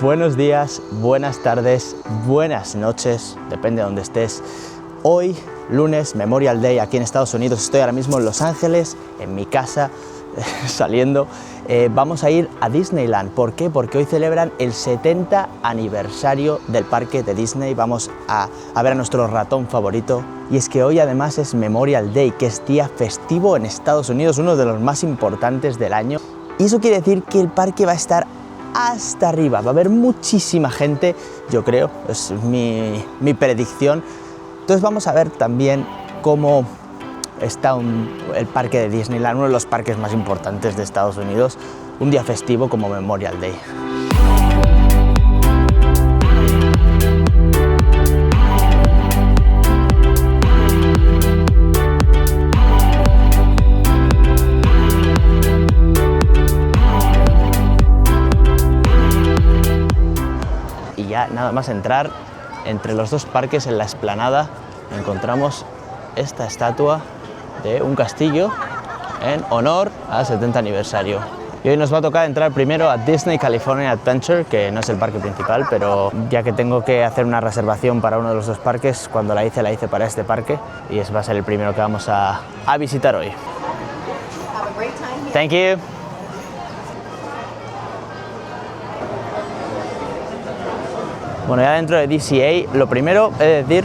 Buenos días, buenas tardes, buenas noches, depende de donde estés. Hoy, lunes, Memorial Day, aquí en Estados Unidos. Estoy ahora mismo en Los Ángeles, en mi casa, saliendo. Vamos a ir a Disneyland. ¿Por qué? Porque hoy celebran el 70 aniversario del parque de Disney. Vamos a ver a nuestro ratón favorito. Y es que hoy además es Memorial Day, que es día festivo en Estados Unidos, uno de los más importantes del año. Y eso quiere decir que el parque va a estar hasta arriba, va a haber muchísima gente, yo creo, es mi predicción. Entonces vamos a ver también cómo está el parque de Disneyland, uno de los parques más importantes de Estados Unidos, un día festivo como Memorial Day. Y ya nada más entrar entre los dos parques en la explanada encontramos esta estatua de un castillo en honor al 70 aniversario. Y hoy nos va a tocar entrar primero a Disney California Adventure, que no es el parque principal, pero ya que tengo que hacer una reservación para uno de los dos parques, cuando la hice para este parque y ese va a ser el primero que vamos a visitar hoy. Thank you. Bueno, ya dentro de DCA, lo primero es decir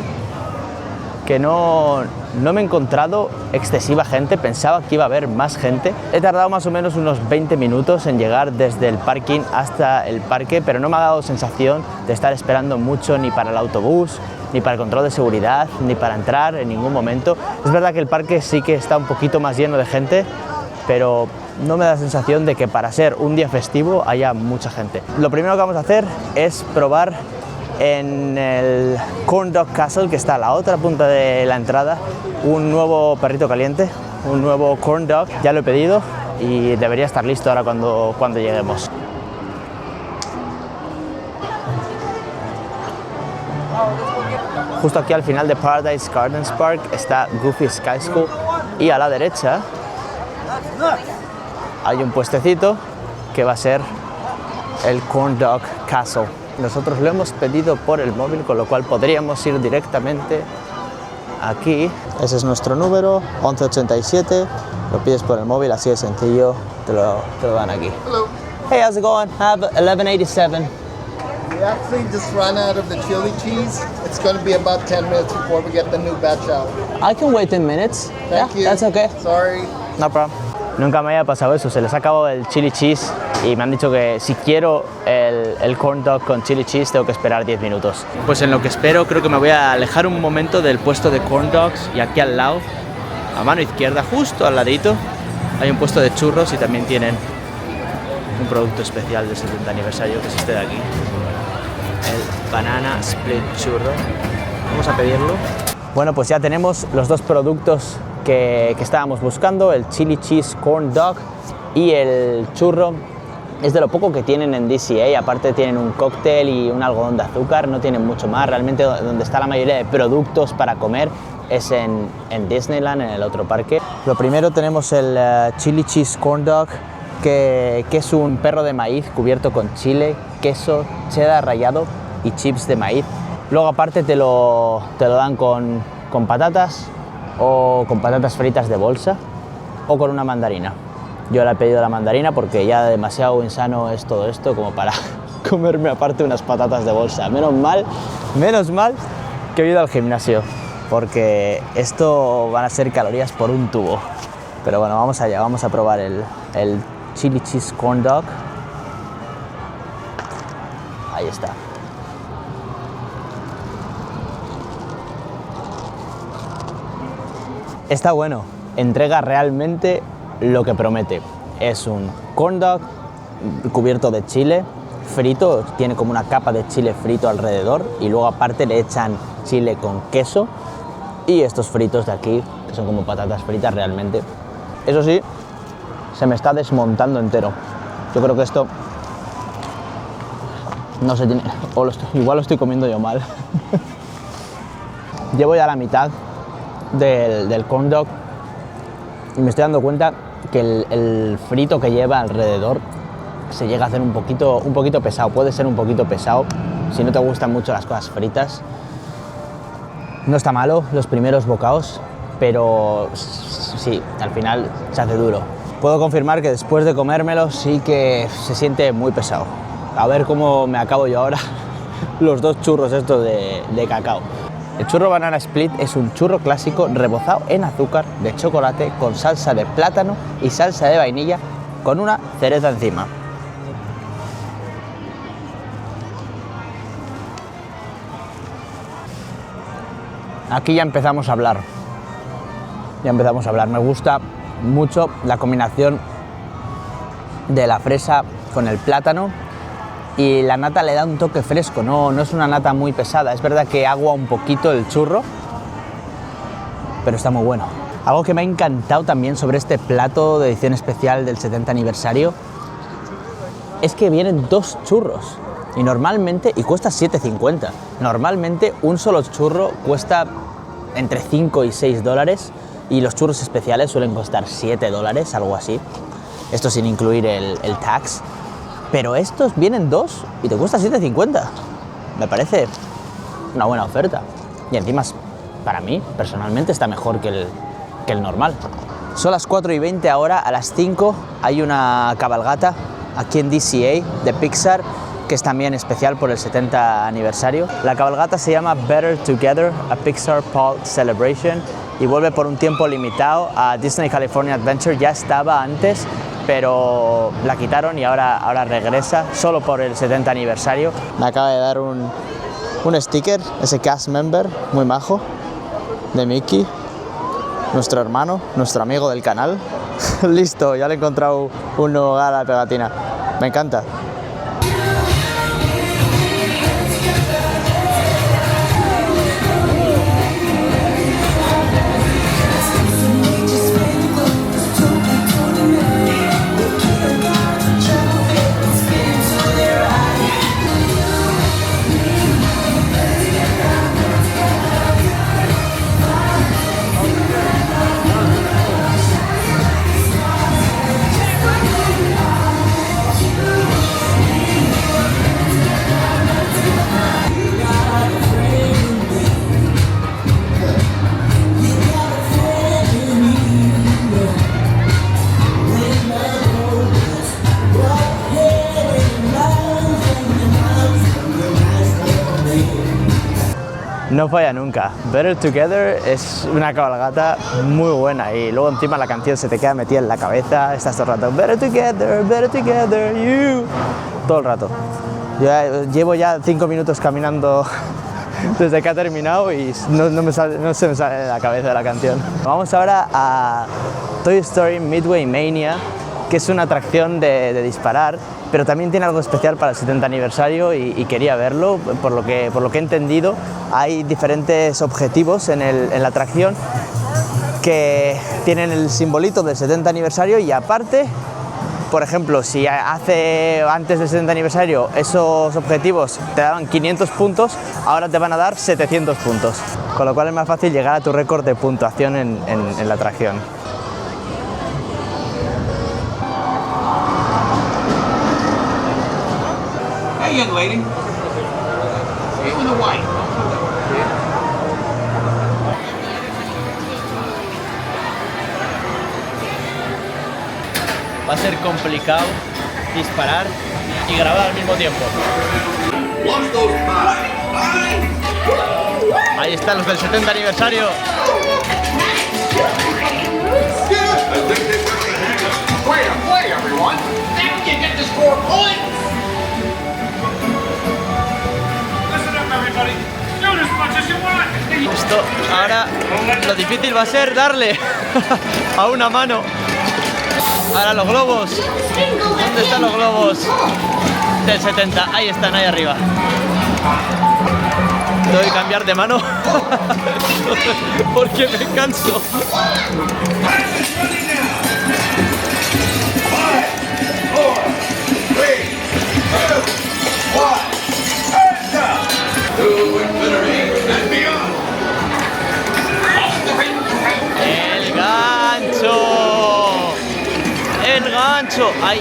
que no me he encontrado excesiva gente, pensaba que iba a haber más gente. He tardado más o menos unos 20 minutos en llegar desde el parking hasta el parque, pero no me ha dado sensación de estar esperando mucho ni para el autobús, ni para el control de seguridad, ni para entrar en ningún momento. Es verdad que el parque sí que está un poquito más lleno de gente, pero no me da la sensación de que para ser un día festivo haya mucha gente. Lo primero que vamos a hacer es probar en el Corn Dog Castle, que está a la otra punta de la entrada, un nuevo perrito caliente, un nuevo corn dog. Ya lo he pedido y debería estar listo ahora cuando lleguemos. Justo aquí al final de Paradise Gardens Park está Goofy Sky School y a la derecha hay un puestecito que va a ser el Corn Dog Castle. Nosotros lo hemos pedido por el móvil, con lo cual podríamos ir directamente aquí. Ese es nuestro número, 1187. Lo pides por el móvil, así de sencillo, te lo dan aquí. Hello. Hey, how's it going? I have 1187. We actually just ran out of the chili cheese. It's going to be about 10 minutes before we get the new batch out. I can wait 10 minutes. Thank you. That's okay. Sorry. No problem. Nunca me haya pasado eso, se les ha acabado el chili cheese y me han dicho que si quiero el corn dog con chili cheese tengo que esperar 10 minutos. Pues en lo que espero creo que me voy a alejar un momento del puesto de corn dogs y aquí al lado, a mano izquierda, justo al ladito, hay un puesto de churros y también tienen un producto especial del 70 aniversario que es este de aquí, el Banana Split Churro. Vamos a pedirlo. Bueno, pues ya tenemos los dos productos que estábamos buscando, el Chili Cheese Corn Dog y el churro. Es de lo poco que tienen en DCA, aparte tienen un cóctel y un algodón de azúcar, no tienen mucho más. Realmente donde está la mayoría de productos para comer es en Disneyland, en el otro parque. Lo primero tenemos el Chili Cheese Corn Dog, que es un perro de maíz cubierto con chile, queso, cheddar rallado y chips de maíz. Luego aparte te lo dan con patatas, o con patatas fritas de bolsa o con una mandarina. Yo le he pedido la mandarina porque ya demasiado insano es todo esto como para comerme aparte unas patatas de bolsa. Menos mal que he ido al gimnasio porque esto van a ser calorías por un tubo. Pero bueno, vamos allá, vamos a probar el Chili Cheese Corn Dog. Ahí está. Está bueno, entrega realmente lo que promete. Es un corn dog cubierto de chile frito, tiene como una capa de chile frito alrededor y luego aparte le echan chile con queso y estos fritos de aquí, que son como patatas fritas realmente. Eso sí, se me está desmontando entero. Yo creo que esto no se tiene, igual lo estoy comiendo yo mal. Llevo ya la mitad del corn dog y me estoy dando cuenta que el frito que lleva alrededor se llega a hacer un poquito pesado, puede ser un poquito pesado si no te gustan mucho las cosas fritas. No está malo los primeros bocados, pero sí, al final se hace duro. Puedo confirmar que después de comérmelo sí que se siente muy pesado. A ver cómo me acabo yo ahora los 2 churros estos de cacao. El churro banana split es un churro clásico rebozado en azúcar de chocolate con salsa de plátano y salsa de vainilla con una cereza encima. Aquí ya empezamos a hablar. Me gusta mucho la combinación de la fresa con el plátano y la nata le da un toque fresco, no es una nata muy pesada. Es verdad que agua un poquito el churro, pero está muy bueno. Algo que me ha encantado también sobre este plato de edición especial del 70 aniversario es que vienen 2 churros y cuesta 7,50. Normalmente un solo churro cuesta entre 5 y 6 dólares y los churros especiales suelen costar 7 dólares, algo así. Esto sin incluir el tax. Pero estos vienen 2 y te cuesta 7,50. Me parece una buena oferta. Y encima, para mí, personalmente, está mejor que el normal. Son las 4:20 ahora, a las 5 hay una cabalgata aquí en DCA de Pixar, que es también especial por el 70 aniversario. La cabalgata se llama Better Together, a Pixar Paul Celebration, y vuelve por un tiempo limitado a Disney California Adventure. Ya estaba antes, pero la quitaron y ahora regresa solo por el 70 aniversario. Me acaba de dar un sticker, ese cast member muy majo de Mickey, nuestro hermano, nuestro amigo del canal. Listo, ya le he encontrado un nuevo hogar a la pegatina. Me encanta. No falla nunca. Better Together es una cabalgata muy buena y luego encima la canción se te queda metida en la cabeza. Estás todo el rato Better Together, you. Todo el rato. Llevo ya 5 minutos caminando desde que ha terminado y no se me sale de la cabeza la canción. Vamos ahora a Toy Story Midway Mania, que es una atracción de disparar, pero también tiene algo especial para el 70 aniversario y quería verlo. Por lo que he entendido, hay diferentes objetivos en la atracción que tienen el simbolito del 70 aniversario y aparte, por ejemplo, si antes del 70 aniversario esos objetivos te daban 500 puntos, ahora te van a dar 700 puntos, con lo cual es más fácil llegar a tu récord de puntuación en la atracción. Hey, young lady. Hey, with the white. Va a ser complicado disparar y grabar al mismo tiempo. Ahí están los del 70 aniversario. Esto, ahora lo difícil va a ser darle a una mano. Ahora los globos. ¿Dónde están los globos del 70? Ahí están, ahí arriba. Tengo que cambiar de mano porque me canso. El gancho. el gancho! Hay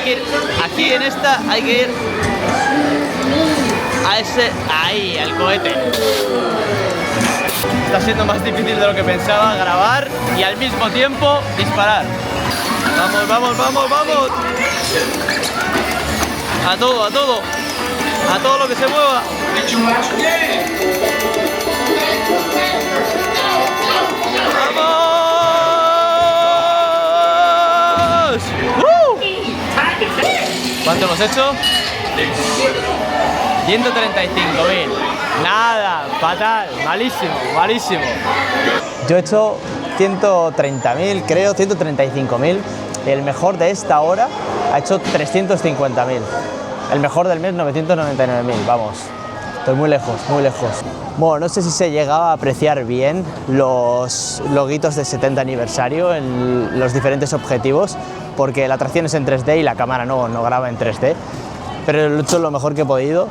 que ir, aquí en esta hay que ir a ese, ahí, al cohete. Está siendo más difícil de lo que pensaba grabar y al mismo tiempo disparar. Vamos, vamos, vamos, vamos. A todo, a todo. A todo lo que se mueva. ¡Vamos! ¿Cuánto hemos hecho? 135.000. Nada, fatal, malísimo, malísimo. Yo he hecho 130.000, creo, 135.000. El mejor de esta hora ha hecho 350.000. El mejor del mes, 999.000, vamos. Estoy muy lejos, muy lejos. Bueno, no sé si se llegaba a apreciar bien los loguitos de 70 aniversario en los diferentes objetivos, porque la atracción es en 3D y la cámara no graba en 3D, pero lo he hecho lo mejor que he podido,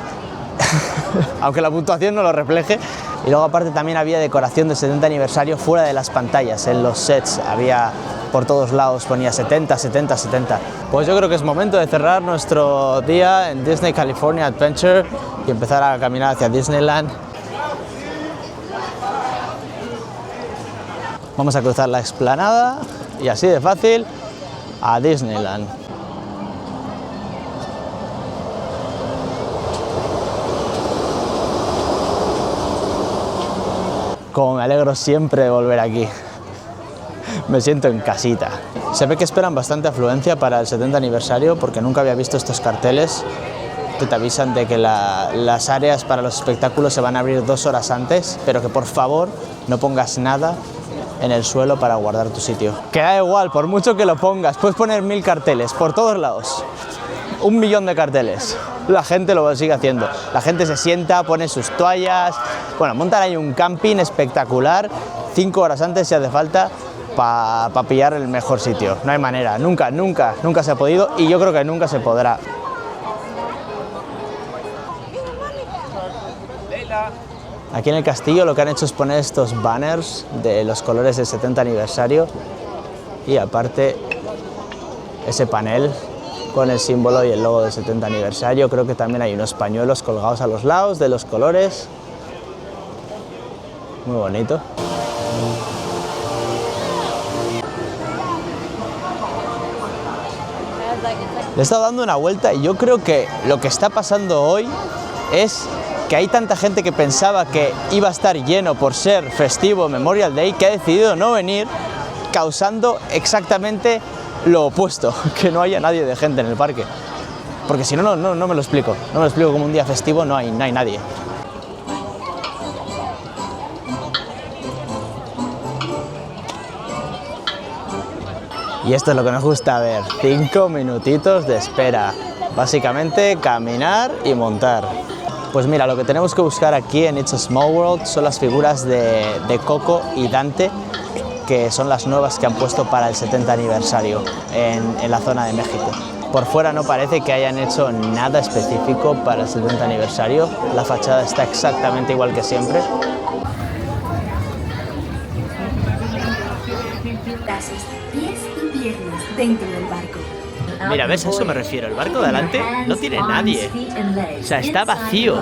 aunque la puntuación no lo refleje. Y luego aparte también había decoración de 70 aniversario fuera de las pantallas, en los sets, había por todos lados, ponía 70, 70, 70. Pues yo creo que es momento de cerrar nuestro día en Disney California Adventure y empezar a caminar hacia Disneyland. Vamos a cruzar la explanada y así de fácil a Disneyland. Como me alegro siempre de volver aquí. Me siento en casita. Se ve que esperan bastante afluencia para el 70 aniversario porque nunca había visto estos carteles que te avisan de que las áreas para los espectáculos se van a abrir 2 horas antes, pero que por favor no pongas nada en el suelo para guardar tu sitio. Que da igual, por mucho que lo pongas, puedes poner 1000 carteles por todos lados. 1 millón de carteles. La gente lo sigue haciendo. La gente se sienta, pone sus toallas. Bueno, montan ahí un camping espectacular 5 horas antes si hace falta para pillar el mejor sitio. No hay manera, nunca se ha podido y yo creo que nunca se podrá. Aquí en el castillo lo que han hecho es poner estos banners de los colores del 70 aniversario y aparte ese panel con el símbolo y el logo del 70 aniversario. Creo que también hay unos pañuelos colgados a los lados de los colores. Muy bonito. Le he estado dando una vuelta y yo creo que lo que está pasando hoy es que hay tanta gente que pensaba que iba a estar lleno por ser festivo Memorial Day que ha decidido no venir, causando exactamente lo opuesto, que no haya nadie de gente en el parque. Porque si no, no me lo explico. No me lo explico como un día festivo no hay nadie. Y esto es lo que nos gusta ver, 5 minutitos de espera. Básicamente caminar y montar. Pues mira, lo que tenemos que buscar aquí en It's a Small World son las figuras de Coco y Dante, que son las nuevas que han puesto para el 70 aniversario en la zona de México. Por fuera no parece que hayan hecho nada específico para el 70 aniversario. La fachada está exactamente igual que siempre. Brazos, pies y piernas dentro del barco. Mira, ¿ves? A eso me refiero. El barco de adelante no tiene nadie. O sea, está vacío.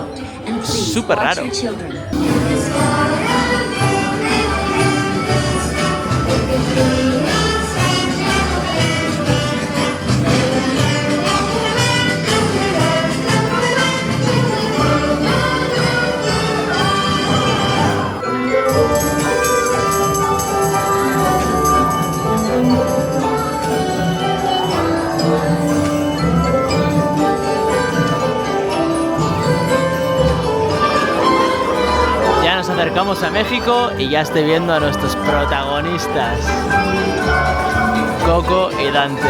Súper raro. Acercamos a México y ya estoy viendo a nuestros protagonistas, Coco y Dante.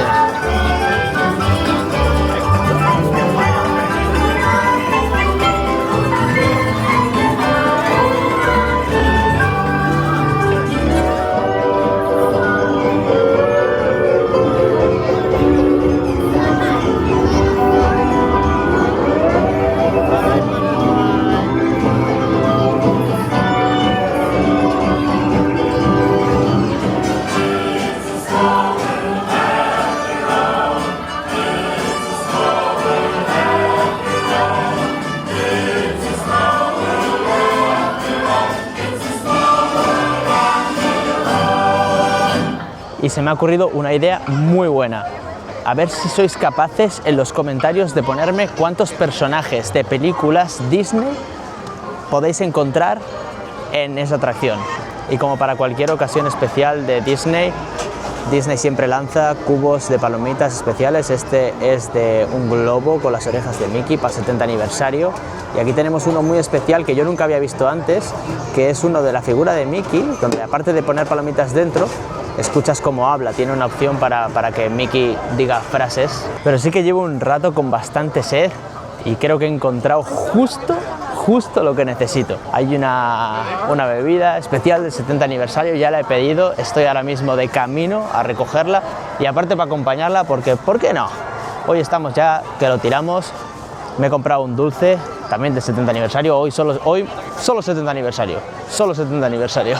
y se me ha ocurrido una idea muy buena. A ver si sois capaces en los comentarios de ponerme cuántos personajes de películas Disney podéis encontrar en esa atracción. Y como para cualquier ocasión especial de Disney, Disney siempre lanza cubos de palomitas especiales. Este es de un globo con las orejas de Mickey para el 70 aniversario. Y aquí tenemos uno muy especial que yo nunca había visto antes, que es uno de la figura de Mickey, donde aparte de poner palomitas dentro, escuchas cómo habla. Tiene una opción para que Mickey diga frases. Pero sí que llevo un rato con bastante sed y creo que he encontrado justo lo que necesito. Hay una bebida especial del 70 aniversario, ya la he pedido, estoy ahora mismo de camino a recogerla y aparte para acompañarla porque, ¿por qué no? Hoy estamos ya que lo tiramos, me he comprado un dulce también del 70 aniversario, hoy solo 70 aniversario, solo 70 aniversario.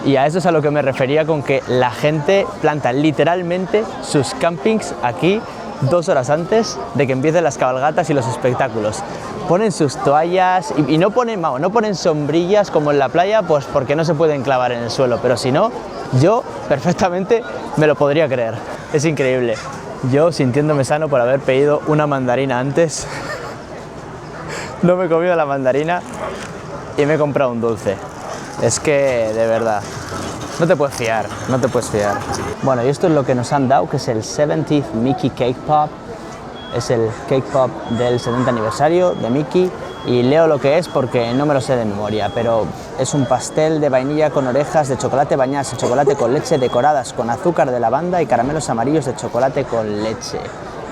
Y a eso es a lo que me refería con que la gente planta literalmente sus campings aquí 2 horas antes de que empiecen las cabalgatas y los espectáculos. Ponen sus toallas y no ponen sombrillas como en la playa, pues porque no se pueden clavar en el suelo, pero si no, yo perfectamente me lo podría creer. Es increíble. Yo sintiéndome sano por haber pedido una mandarina antes, no me he comido la mandarina y me he comprado un dulce. Es que, de verdad, no te puedes fiar. Bueno, y esto es lo que nos han dado, que es el 70th Mickey Cake Pop. Es el Cake Pop del 70 aniversario de Mickey. Y leo lo que es porque no me lo sé de memoria, pero es un pastel de vainilla con orejas de chocolate bañadas en chocolate con leche, decoradas con azúcar de lavanda y caramelos amarillos de chocolate con leche,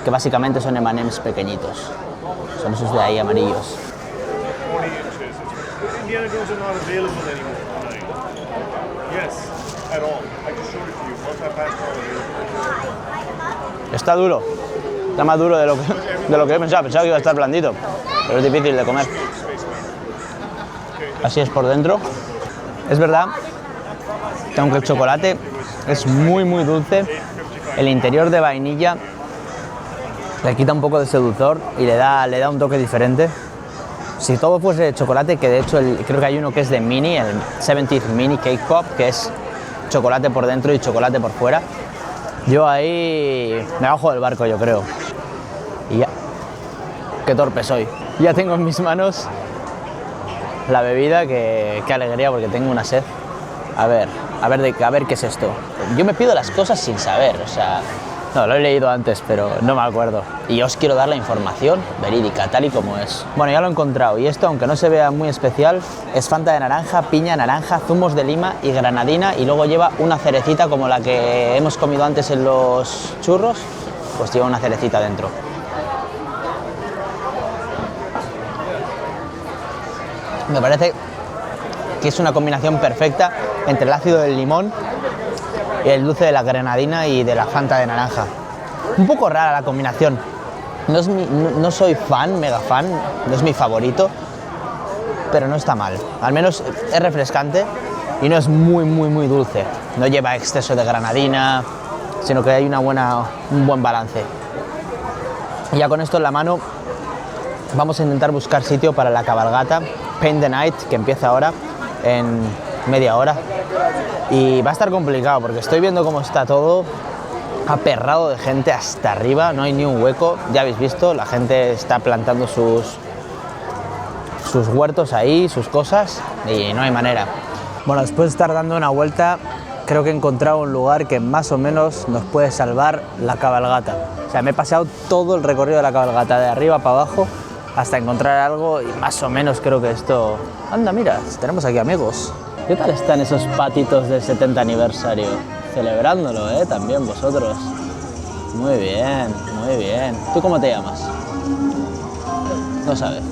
que básicamente son M&M's pequeñitos. Son esos de ahí amarillos. Indiana Jones are not available anymore tonight. Yes, at all. I just showed it to you. Once I passed all. Está duro. Está más duro de lo que yo pensaba. Pensaba que iba a estar blandito, pero es difícil de comer. Así es por dentro. Es verdad que aunque el chocolate es muy dulce, el interior de vainilla le quita un poco de ese dulzor y le da un toque diferente. Si todo fuese de chocolate, que de hecho creo que hay uno que es de mini, el 70th Mini Cake Pop, que es chocolate por dentro y chocolate por fuera, yo ahí me bajo del barco, yo creo. Y ya, qué torpe soy. Ya tengo en mis manos la bebida, qué alegría porque tengo una sed. A ver qué es esto. Yo me pido las cosas sin saber, o sea, no, lo he leído antes, pero no me acuerdo. Y os quiero dar la información verídica, tal y como es. Bueno, ya lo he encontrado. Y esto, aunque no se vea muy especial, es Fanta de naranja, piña, naranja, zumos de lima y granadina. Y luego lleva una cerecita como la que hemos comido antes en los churros. Pues lleva una cerecita dentro. Me parece que es una combinación perfecta entre el ácido del limón y el dulce de la granadina y de la Fanta de naranja. Un poco rara la combinación. No soy mega fan, no es mi favorito, pero no está mal. Al menos es refrescante y no es muy dulce. No lleva exceso de granadina, sino que hay un buen balance. Y ya con esto en la mano, vamos a intentar buscar sitio para la cabalgata Paint the Night, que empieza ahora en media hora. Y va a estar complicado porque estoy viendo cómo está todo aperrado de gente hasta arriba, no hay ni un hueco. Ya habéis visto, la gente está plantando sus huertos ahí, sus cosas, y no hay manera. Bueno, después de estar dando una vuelta, creo que he encontrado un lugar que más o menos nos puede salvar la cabalgata. O sea, me he pasado todo el recorrido de la cabalgata, de arriba para abajo, hasta encontrar algo, y más o menos creo que esto... Anda, mira, tenemos aquí amigos. ¿Qué tal están esos patitos del 70 aniversario? Celebrándolo, también vosotros. Muy bien, muy bien. ¿Tú cómo te llamas? No sabes.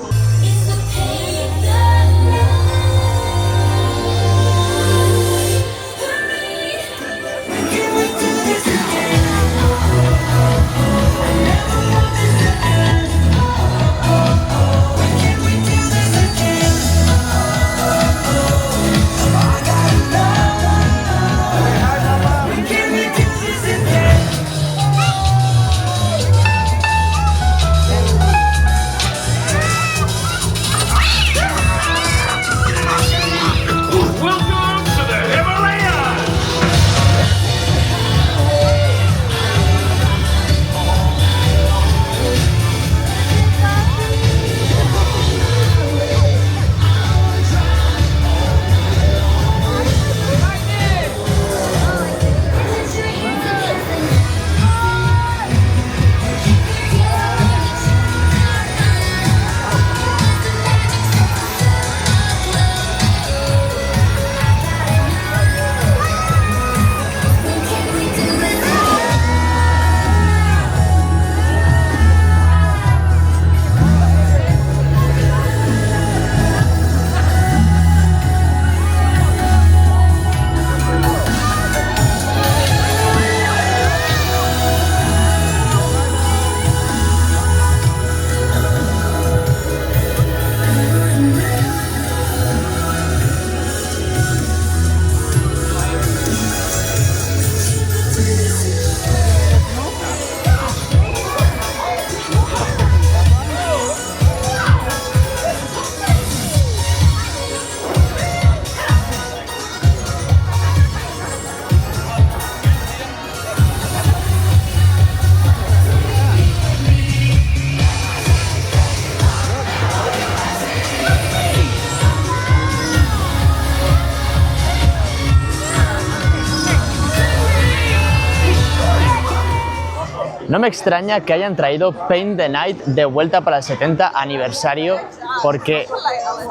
No me extraña que hayan traído Paint the Night de vuelta para el 70 aniversario porque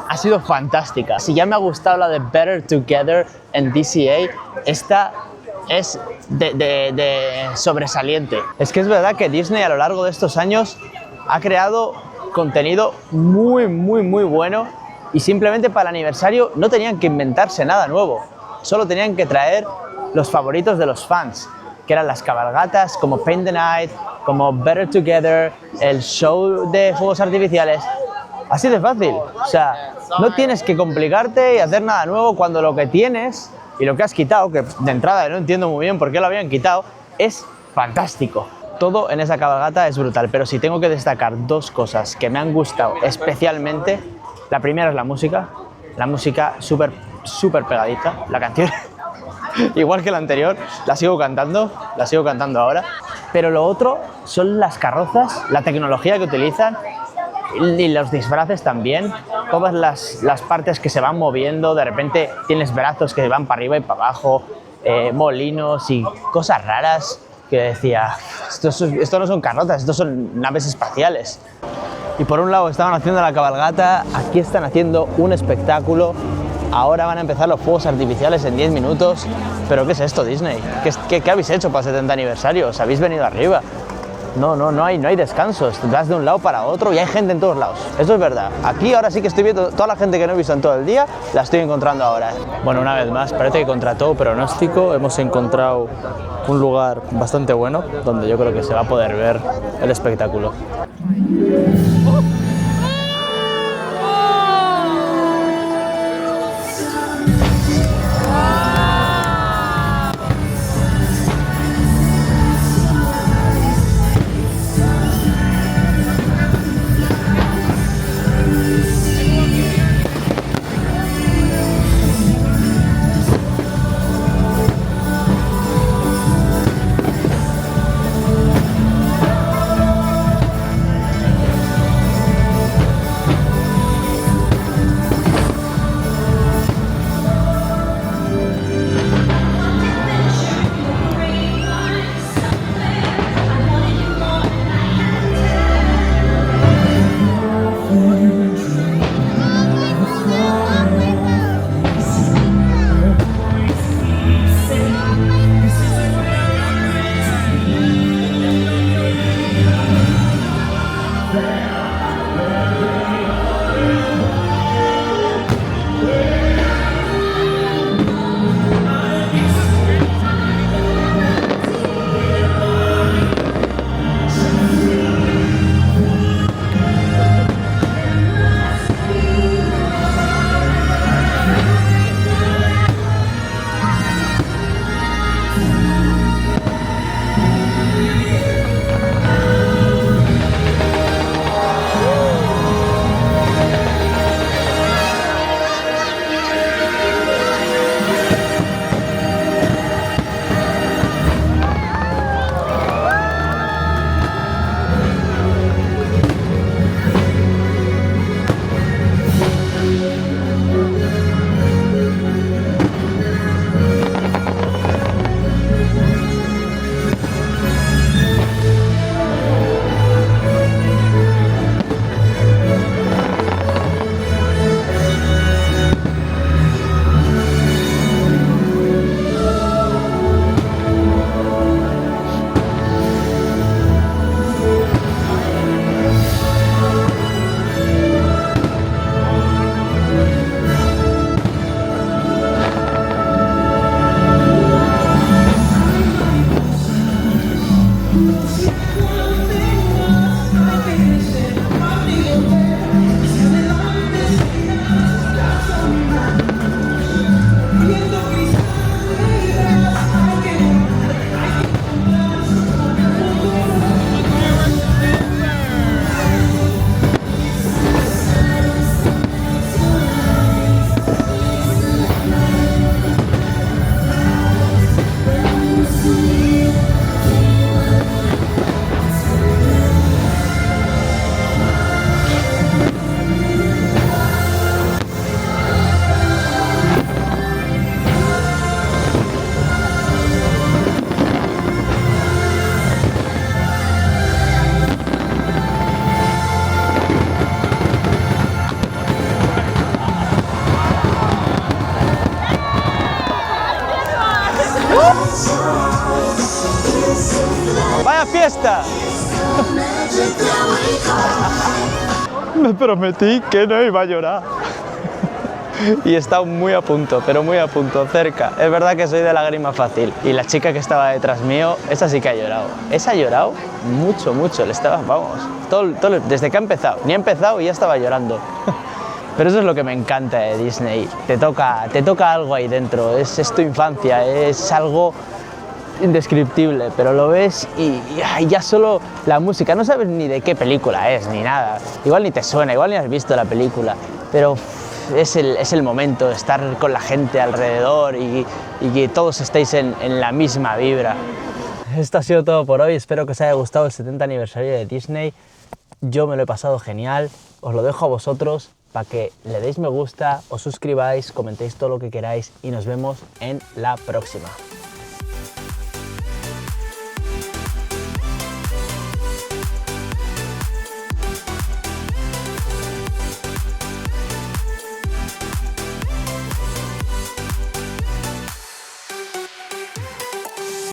ha sido fantástica. Si ya me ha gustado la de Better Together en DCA, esta es de sobresaliente. Es que es verdad que Disney a lo largo de estos años ha creado contenido muy bueno y simplemente para el aniversario no tenían que inventarse nada nuevo, solo tenían que traer los favoritos de los fans, que eran las cabalgatas como Paint the Night, como Better Together, el show de fuegos artificiales. Así de fácil, o sea, no tienes que complicarte y hacer nada nuevo cuando lo que tienes y lo que has quitado, que de entrada no entiendo muy bien por qué lo habían quitado, es fantástico. Todo en esa cabalgata es brutal, pero si tengo que destacar dos cosas que me han gustado especialmente, la primera es la música súper pegadiza, la canción, igual que la anterior, la sigo cantando ahora, pero lo otro son las carrozas, la tecnología que utilizan y los disfraces también, todas las partes que se van moviendo, de repente tienes brazos que van para arriba y para abajo, molinos y cosas raras que decía, esto no son carrozas, estos son naves espaciales. Y por un lado estaban haciendo la cabalgata, aquí están haciendo un espectáculo, ahora van a empezar los fuegos artificiales en 10 minutos. ¿Pero qué es esto, Disney? ¿Qué habéis hecho para el 70 aniversario? ¿Os habéis venido arriba? No hay descansos, vas de un lado para otro y hay gente en todos lados, eso es verdad. Aquí ahora sí que estoy viendo toda la gente que no he visto en todo el día, la estoy encontrando ahora. Bueno, una vez más, parece que contra todo pronóstico hemos encontrado un lugar bastante bueno donde yo creo que se va a poder ver el espectáculo. ¡Vaya fiesta! Me prometí que no iba a llorar. Y he estado muy a punto, pero muy a punto, cerca. Es verdad que soy de lágrima fácil. Y la chica que estaba detrás mío, esa sí que ha llorado. Esa ha llorado mucho, mucho. Le estaba, vamos, desde que ha empezado. Ni ha empezado y ya estaba llorando. Pero eso es lo que me encanta de Disney. Te toca algo ahí dentro. Es tu infancia, es algo indescriptible, pero lo ves y ya solo la música. No sabes ni de qué película es, ni nada. Igual ni te suena, igual ni has visto la película. Pero es el momento de estar con la gente alrededor y que todos estéis en la misma vibra. Esto ha sido todo por hoy, espero que os haya gustado el 70 aniversario de Disney. Yo me lo he pasado genial, os lo dejo a vosotros para que le deis me gusta, os suscribáis, comentéis todo lo que queráis y nos vemos en la próxima.